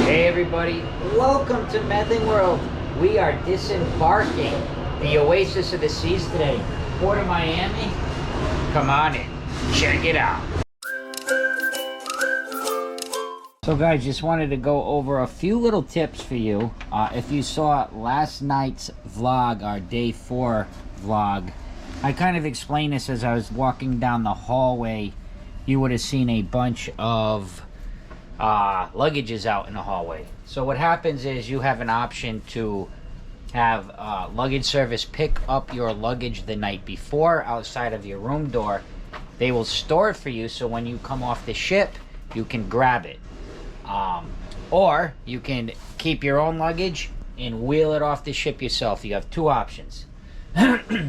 Hey everybody, welcome to Medling World. We are disembarking the Oasis of the Seas today. Port of Miami. Come on in, check it out. So guys, just wanted to go over a few little tips for you. If you saw last night's vlog, our day 4 vlog, I kind of explained this as I was walking down the hallway. You would have seen a bunch of luggages out in the hallway. So what happens is you have an option to have luggage service pick up your luggage the night before outside of your room door. They will store it for you, so when you come off the ship you can grab it, or you can keep your own luggage and wheel it off the ship yourself. You have two options.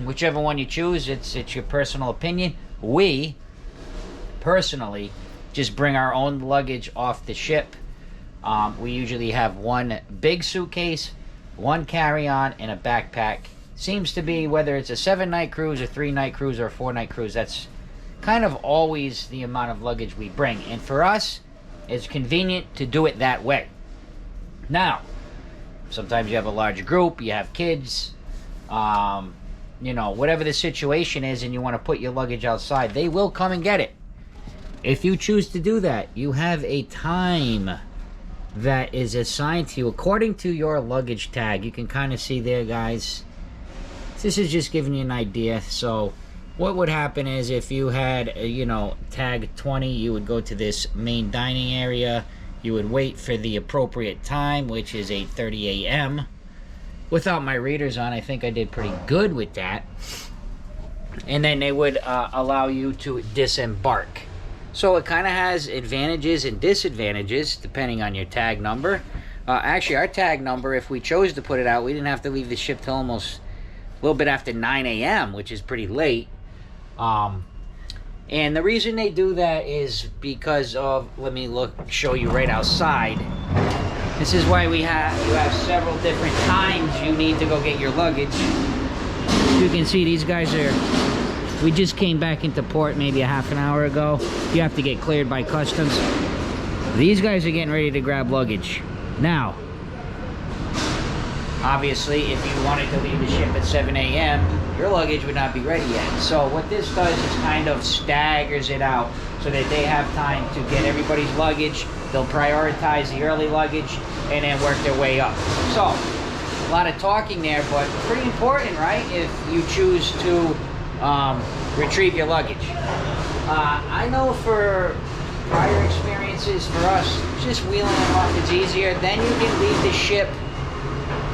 Whichever one you choose, it's your personal opinion. We personally just bring our own luggage off the ship. We usually have one big suitcase, one carry-on, and a backpack. Seems to be, whether it's a 7-night cruise, a 3-night cruise, or a 4-night cruise, that's kind of always the amount of luggage we bring. And for us, it's convenient to do it that way. Now, sometimes you have a large group, you have kids, you know, whatever the situation is, and you want to put your luggage outside, they will come and get it. If you choose to do that, you have a time that is assigned to you according to your luggage tag. You can kind of see there, guys. This is just giving you an idea. So what would happen is, if you had, you know, tag 20, you would go to this main dining area. You would wait for the appropriate time, which is 8:30 a.m. Without my readers on, I think I did pretty good with that. And then they would allow you to disembark. So it kind of has advantages and disadvantages depending on your tag number. Actually, our tag number, if we chose to put it out, we didn't have to leave the ship till almost a little bit after 9 a.m., which is pretty late. And the reason they do that is because of, let me show you right outside. This is why you have several different times you need to go get your luggage. You can see these guys we just came back into port maybe a half an hour ago. You have to get cleared by customs. These guys are getting ready to grab luggage. Now, obviously, if you wanted to leave the ship at 7 a.m., your luggage would not be ready yet. So what this does is kind of staggers it out so that they have time to get everybody's luggage. They'll prioritize the early luggage and then work their way up. So, a lot of talking there, but pretty important, right? If you choose to retrieve your luggage. I know for prior experiences, for us, just wheeling them off is easier. Then you can leave the ship,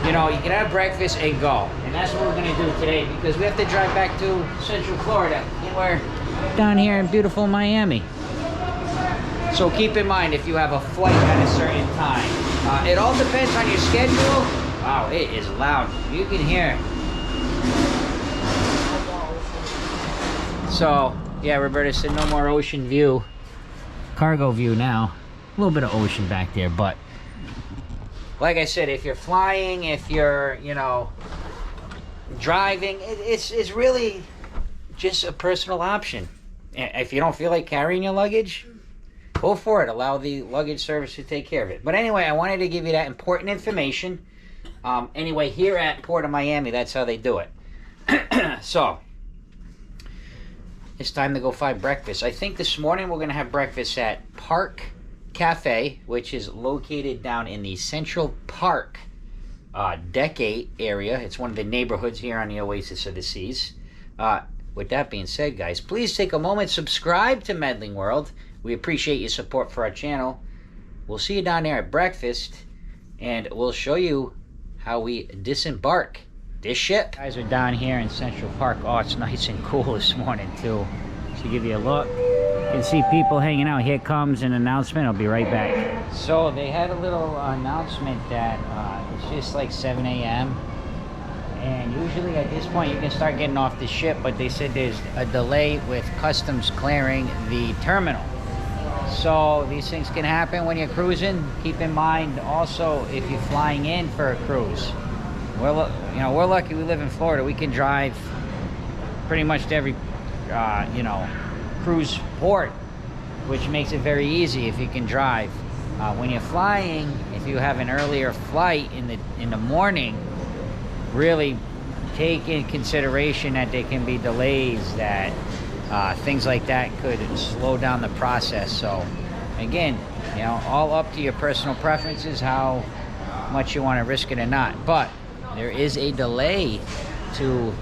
you know, you can have breakfast and go. And that's what we're going to do today, because we have to drive back to Central Florida. And we're down here in beautiful Miami. So keep in mind, if you have a flight at a certain time, it all depends on your schedule. Wow, it is loud. You can hear. So, yeah, Roberta said no more ocean view. Cargo view now. A little bit of ocean back there, but like I said, if you're flying, if you're, you know, driving, it's really just a personal option. If you don't feel like carrying your luggage, go for it. Allow the luggage service to take care of it. But anyway, I wanted to give you that important information. Anyway, here at Port of Miami, that's how they do it. So, it's time to go find breakfast. I think this morning we're going to have breakfast at Park Cafe, which is located down in the Central Park Deck 8 area. It's one of the neighborhoods here on the Oasis of the Seas. With that being said, guys, please take a moment, subscribe to Medling World. We appreciate your support for our channel. We'll see you down there at breakfast, and we'll show you how we disembark this ship. Guys are down here in Central Park. Oh, it's nice and cool this morning too. To give you a look, you can see people hanging out. Here comes an announcement. I'll be right back. So they had a little announcement that it's just like 7 a.m. and usually at this point you can start getting off the ship, but they said there's a delay with customs clearing the terminal. So these things can happen when you're cruising. Keep in mind also, if you're flying in for a cruise, we're lucky we live in Florida. We can drive pretty much to every you know, cruise port, which makes it very easy if you can drive. When you're flying, it's if you have an earlier flight in the morning, really take in consideration that there can be delays, that things like that could slow down the process. So again, you know, all up to your personal preferences, how much you want to risk it or not. But there is a delay to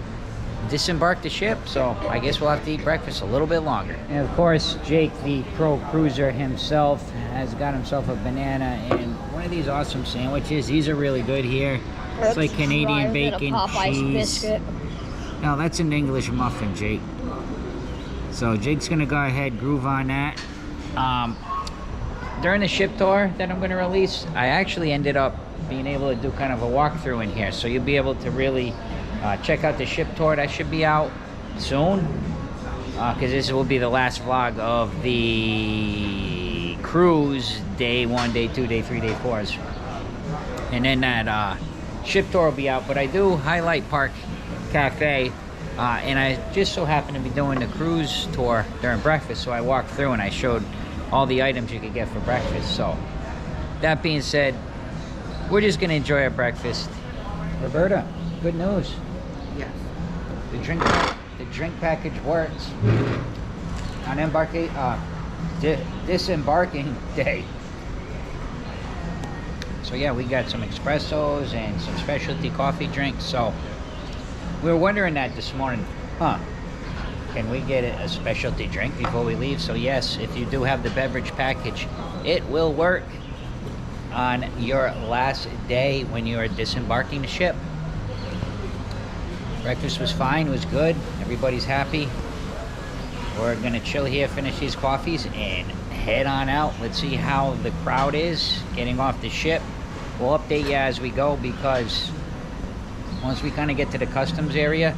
disembark the ship, so I guess we'll have to eat breakfast a little bit longer. And of course, Jake, the pro cruiser himself, has got himself a banana and one of these awesome sandwiches. These are really good here. It's like Canadian bacon, cheese. Biscuit. No, that's an English muffin, Jake. So Jake's gonna go ahead, groove on that. During the ship tour that I'm gonna release, I actually ended up being able to do kind of a walkthrough in here, so you'll be able to really check out the ship tour. That should be out soon, because this will be the last vlog of the cruise, day 1, day 2, day 3, day 4s, and then that ship tour will be out. But I do highlight Park Cafe, and I just so happen to be doing the cruise tour during breakfast, so I walked through and I showed all the items you could get for breakfast. So that being said, we're just gonna enjoy our breakfast. Roberta, good news. Yes. The drink package works on disembarking day. So yeah, we got some espressos and some specialty coffee drinks. So we were wondering that this morning, can we get a specialty drink before we leave? So yes, if you do have the beverage package, it will work on your last day when you are disembarking the ship. Breakfast was fine, was good. Everybody's happy. We're gonna chill here, finish these coffees, and head on out. Let's see how the crowd is getting off the ship. We'll update you as we go, because once we kind of get to the customs area,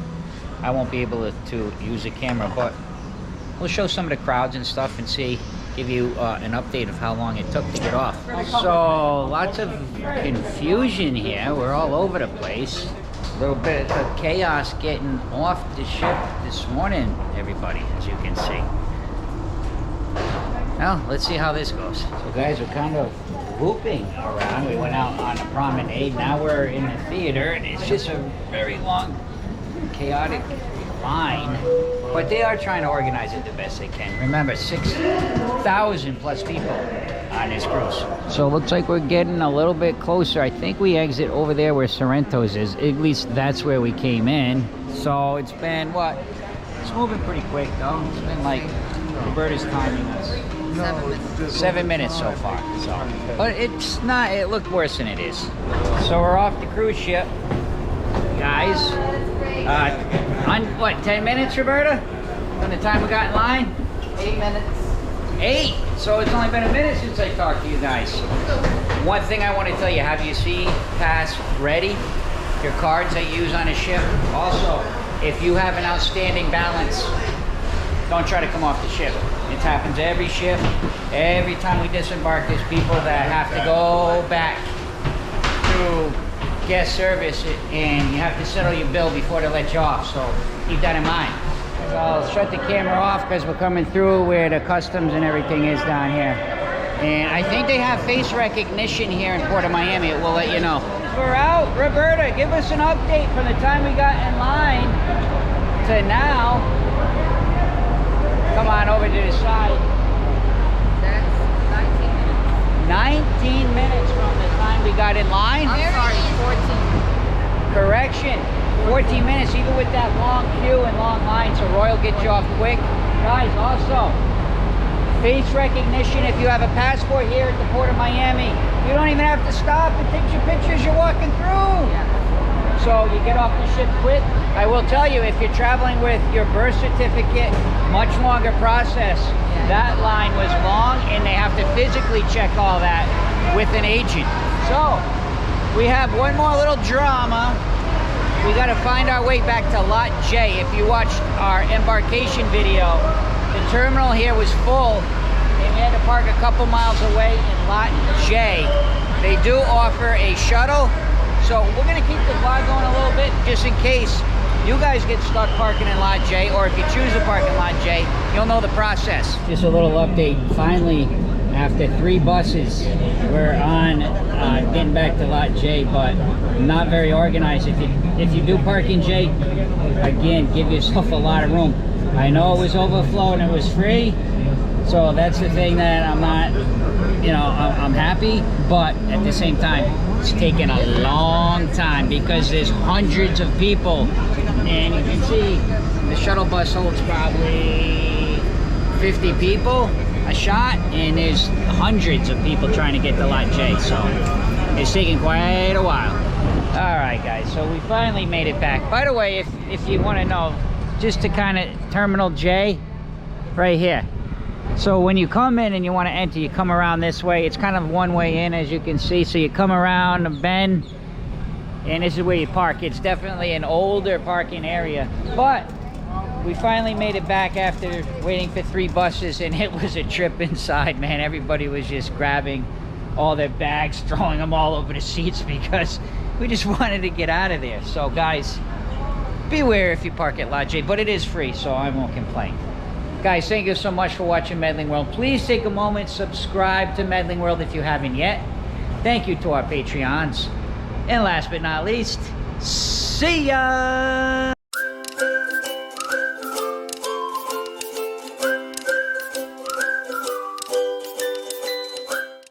I won't be able to use a camera, but we'll show some of the crowds and stuff and see, give you an update of how long it took to get off. So lots of confusion here. We're all over the place. A little bit of chaos getting off the ship this morning, everybody, as you can see. Well, let's see how this goes. So guys, we're kind of looping around. We went out on a promenade. Now we're in the theater, and it's just a very long, chaotic line. But they are trying to organize it the best they can. Remember, 6,000 plus people on this cruise. So it looks like we're getting a little bit closer. I think we exit over there where Sorrento's is. At least that's where we came in. So it's been, what? It's moving pretty quick, though. It's been like, Roberta's timing us. 7 minutes so far. So, but it's not, it looked worse than it is. So we're off the cruise ship, guys. On what, 10 minutes, Roberta? From the time we got in line? 8 minutes. 8? So it's only been a minute since I talked to you guys. One thing I want to tell you, have your pass ready? Your cards that you use on a ship. Also, if you have an outstanding balance, don't try to come off the ship. It happens every ship. Every time we disembark, there's people that have to go back to guest service, and you have to settle your bill before they let you off. So keep that in mind. So I'll shut the camera off because we're coming through where the customs and everything is down here. And I think they have face recognition here in Port of Miami. It will let you know. We're out. Roberta, give us an update from the time we got in line to now. Come on over to the side. That's 19 minutes. 19 minutes from the time we got in line. I'm sorry, 14. Correction. 14 minutes, even with that long queue and long line, so Royal gets you off quick. Guys, also, face recognition. If you have a passport here at the Port of Miami, you don't even have to stop. It takes your pictures you're walking through. Yeah. So you get off the ship quick. I will tell you, if you're traveling with your birth certificate, much longer process. Yeah. That line was long, and they have to physically check all that with an agent. So we have one more little drama. We got to find our way back to Lot J. If you watched our embarkation video, the terminal here was full, and we had to park a couple miles away in Lot J. They do offer a shuttle, so we're going to keep the vlog going a little bit just in case you guys get stuck parking in Lot J, or if you choose to park in Lot J, you'll know the process. Just a little update. Finally after 3 buses. We're on getting back to lot J, but not very organized. If you do park in J, again, give yourself a lot of room. I know it was overflow and it was free, so that's the thing that I'm not, you know, I'm happy, but at the same time, it's taking a long time because there's hundreds of people, and you can see the shuttle bus holds probably 50 people a shot, and there's hundreds of people trying to get to lot J, so it's taking quite a while. All right, guys, so we finally made it back. By the way, if you want to know, just to kind of Terminal J right here. So when you come in and you want to enter, you come around this way. It's kind of one way in, as you can see. So you come around the bend, and this is where you park. It's definitely an older parking area, but we finally made it back after waiting for 3 buses, and it was a trip inside, man. Everybody was just grabbing all their bags, throwing them all over the seats because we just wanted to get out of there. So guys, beware if you park at Lot J, but it is free, so I won't complain. Guys, thank you so much for watching Medling World. Please take a moment, subscribe to Medling World if you haven't yet. Thank you to our Patreons. And last but not least, see ya!